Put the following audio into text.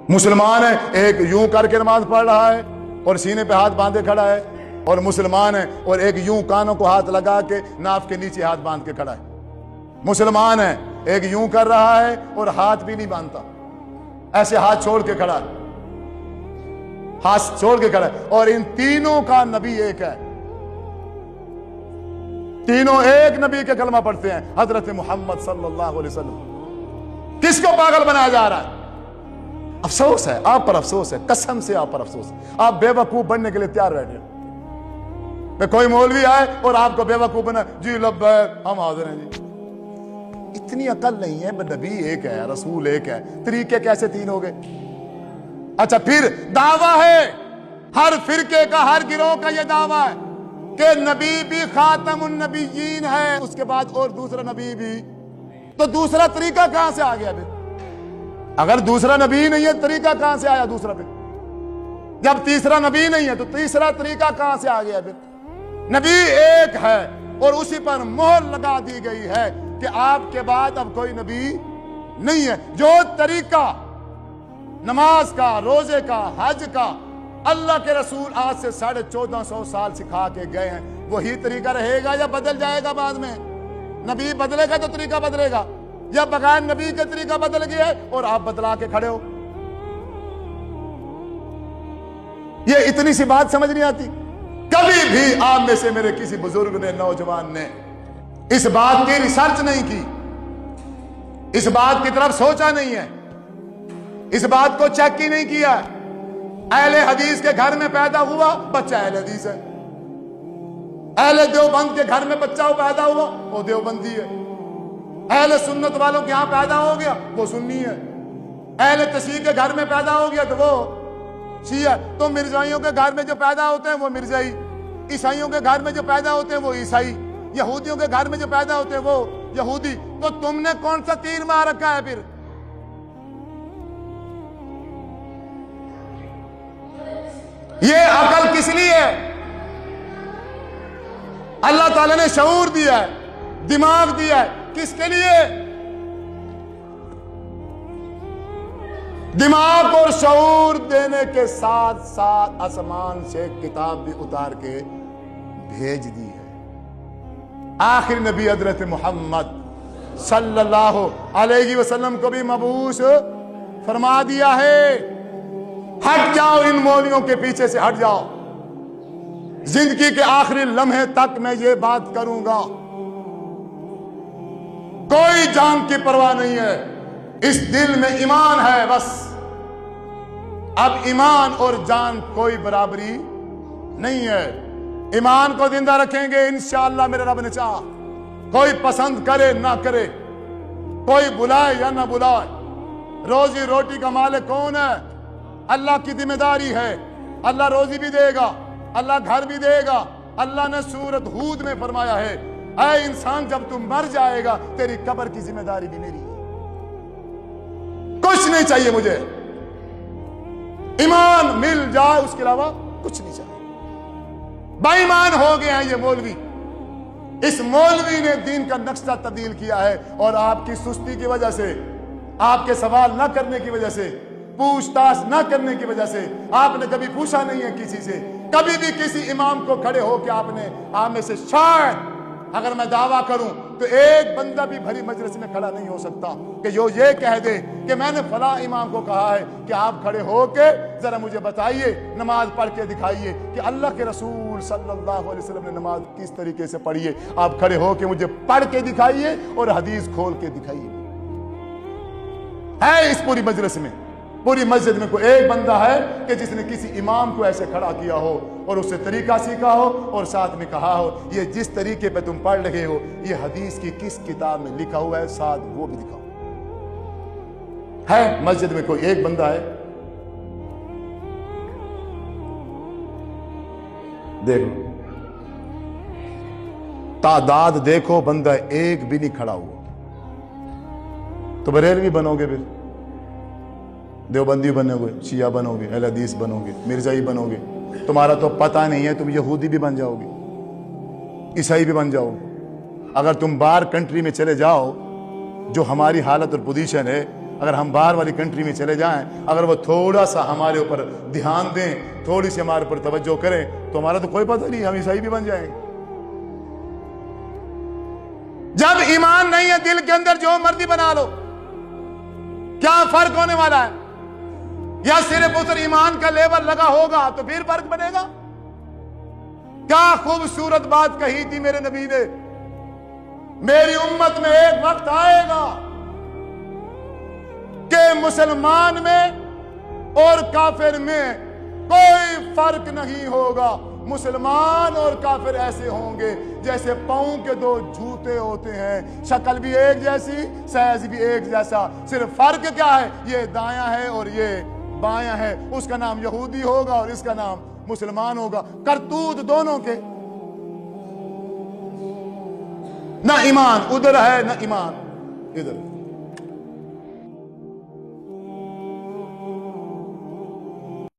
مسلمان ہے ایک یوں کر کے نماز پڑھ رہا ہے اور سینے پہ ہاتھ باندھے کھڑا ہے، اور مسلمان ہے اور ایک یوں کانوں کو ہاتھ لگا کے ناف کے نیچے ہاتھ باندھ کے کھڑا ہے۔ مسلمان ہے ایک یوں کر رہا ہے اور ہاتھ بھی نہیں باندھتا، ایسے ہاتھ چھوڑ کے کھڑا ہے، ہاتھ چھوڑ کے کھڑا ہے، اور ان تینوں کا نبی ایک ہے، تینوں ایک نبی کے کلمہ پڑھتے ہیں، حضرت محمد صلی اللہ علیہ وسلم۔ کس کو پاگل بنایا جا رہا ہے؟ افسوس ہے آپ پر، افسوس ہے، قسم سے آپ پر افسوس ہے۔ آپ بے وقوف بننے کے لیے تیار بیٹھے ہیں، کوئی مولوی آئے اور آپ کو بے وقوف بنا، جی لبیک ہم حاضر ہیں جی۔ اتنی عقل نہیں ہے، نبی ایک ہے، رسول ایک ہے، طریقے کیسے تین ہو گئے؟ اچھا پھر دعویٰ ہے، ہر فرقے کا، ہر گروہ کا یہ دعویٰ ہے کہ نبی بھی خاتم النبیین ہے، اس کے بعد اور دوسرا نبی بھی، تو دوسرا طریقہ کہاں سے آ گیا پھر؟ اگر دوسرا نبی نہیں ہے طریقہ کہاں سے آیا دوسرا؟ پھر جب تیسرا نبی نہیں ہے تو تیسرا طریقہ کہاں سے آ گیا پھر؟ نبی ایک ہے اور اسی پر مہر لگا دی گئی ہے کہ آپ کے بعد اب کوئی نبی نہیں ہے۔ جو طریقہ نماز کا، روزے کا، حج کا اللہ کے رسول آج سے 1450 سال سکھا کے گئے ہیں، وہی طریقہ رہے گا یا بدل جائے گا بعد میں؟ نبی بدلے گا تو طریقہ بدلے گا، یا بغیر نبی کے طریقہ بدل گیا ہے اور آپ بدلا کے کھڑے ہو؟ یہ اتنی سی بات سمجھ نہیں آتی؟ کبھی بھی آپ میں سے میرے کسی بزرگ نے، نوجوان نے اس بات کی ریسرچ نہیں کی، اس بات کی طرف سوچا نہیں ہے، اس بات کو چیک ہی نہیں کیا۔ اہل حدیث کے گھر میں پیدا ہوا بچہ اہل حدیث ہے، اہل دیوبند کے گھر میں بچہ پیدا ہوا وہ دیوبندی ہے، اہل سنت والوں کے ہاں پیدا ہو گیا وہ سنی ہے، اہل تشیع کے گھر میں پیدا ہو گیا تو وہ شیعہ۔ تو مرزائیوں کے گھر میں جو پیدا ہوتے ہیں وہ مرزائی، عیسائیوں کے گھر میں جو پیدا ہوتے ہیں وہ عیسائی، یہودیوں کے گھر میں جو پیدا ہوتے ہیں وہ یہودی۔ تو تم نے کون سا تیر مار رکھا ہے پھر؟ یہ عقل کس لیے ہے؟ اللہ تعالیٰ نے شعور دیا ہے، دماغ دیا ہے، کس کے لیے؟ دماغ اور شعور دینے کے ساتھ ساتھ آسمان سے کتاب بھی اتار کے بھیج دی ہے۔ آخر نبی حضرت محمد صلی اللہ علیہ وسلم کو بھی مبعوث فرما دیا ہے۔ ہٹ جاؤ ان مولویوں کے پیچھے سے، ہٹ جاؤ۔ زندگی کے آخری لمحے تک میں یہ بات کروں گا، کوئی جان کی پرواہ نہیں ہے، اس دل میں ایمان ہے بس۔ اب ایمان اور جان کوئی برابری نہیں ہے، ایمان کو زندہ رکھیں گے انشاءاللہ میرے رب نے چاہا، کوئی پسند کرے نہ کرے، کوئی بلائے یا نہ بلائے۔ روزی روٹی کا مالک کون ہے؟ اللہ کی ذمہ داری ہے، اللہ روزی بھی دے گا، اللہ گھر بھی دے گا۔ اللہ نے سورۃ ہود میں فرمایا ہے، اے انسان جب تم مر جائے گا تیری قبر کی ذمہ داری بھی میری ہے۔ کچھ نہیں چاہیے مجھے، ایمان مل جائے اس کے علاوہ کچھ نہیں چاہیے۔ بے ایمان ہو گئے ہیں یہ مولوی، اس مولوی نے دین کا نقشہ تبدیل کیا ہے، اور آپ کی سستی کی وجہ سے، آپ کے سوال نہ کرنے کی وجہ سے، پوچھ تاچھ نہ کرنے کی وجہ سے، آپ نے کبھی پوچھا نہیں ہے کسی سے، کبھی بھی کسی امام کو کھڑے ہو کے آپ میں سے شاید اگر میں دعویٰ کروں تو ایک بندہ بھی بھری مجلس میں کھڑا نہیں ہو سکتا کہ جو یہ کہہ دے کہ میں نے فلاں امام کو کہا ہے کہ آپ کھڑے ہو کے ذرا مجھے بتائیے، نماز پڑھ کے دکھائیے کہ اللہ کے رسول صلی اللہ علیہ وسلم نے نماز کس طریقے سے پڑھی ہے، آپ کھڑے ہو کے مجھے پڑھ کے دکھائیے اور حدیث کھول کے دکھائیے۔ ہے اس پوری مجلس میں، پوری مسجد میں کوئی ایک بندہ ہے کہ جس نے کسی امام کو ایسے کھڑا کیا ہو اور اس سے طریقہ سیکھا ہو اور ساتھ میں کہا ہو یہ جس طریقے پہ تم پڑھ رہے ہو یہ حدیث کی کس کتاب میں لکھا ہوا ہے، ساتھ وہ بھی دکھاؤ؟ ہے مسجد میں کوئی ایک بندہ ہے؟ دیکھو تعداد دیکھو، بندہ ایک بھی نہیں کھڑا ہوا۔ تو بریلوی بنو گے، پھر دیوبندی بنو گے، شیعہ بنو گے، اہل حدیث بنو گے، مرزائی بنو گے، تمہارا تو پتہ نہیں ہے، تم یہودی بھی بن جاؤ گے، عیسائی بھی بن جاؤ گے۔ اگر تم باہر کنٹری میں چلے جاؤ، جو ہماری حالت اور پوزیشن ہے، اگر ہم باہر والی کنٹری میں چلے جائیں، اگر وہ تھوڑا سا ہمارے اوپر دھیان دیں، تھوڑی سی ہمارے اوپر توجہ کریں، تو ہمارا تو کوئی پتہ نہیں، ہم عیسائی بھی بن جائیں گے۔ جب ایمان نہیں ہے دل کے اندر، جو مرضی بنا لو، کیا فرق ہونے والا ہے؟ یا صرف ادھر ایمان کا لیول لگا ہوگا تو پھر فرق بنے گا؟ کیا خوبصورت بات کہی تھی میرے نبی نے، میری امت میں ایک وقت آئے گا کہ مسلمان میں اور کافر میں کوئی فرق نہیں ہوگا۔ مسلمان اور کافر ایسے ہوں گے جیسے پاؤں کے دو جوتے ہوتے ہیں، شکل بھی ایک جیسی، سائز بھی ایک جیسا، صرف فرق کیا ہے؟ یہ دایاں ہے اور یہ بایاں ہے، اس کا نام یہودی ہوگا اور اس کا نام مسلمان ہوگا، کرتوت دونوں کے، نہ ایمان ادھر ہے نہ ایمان ادھر۔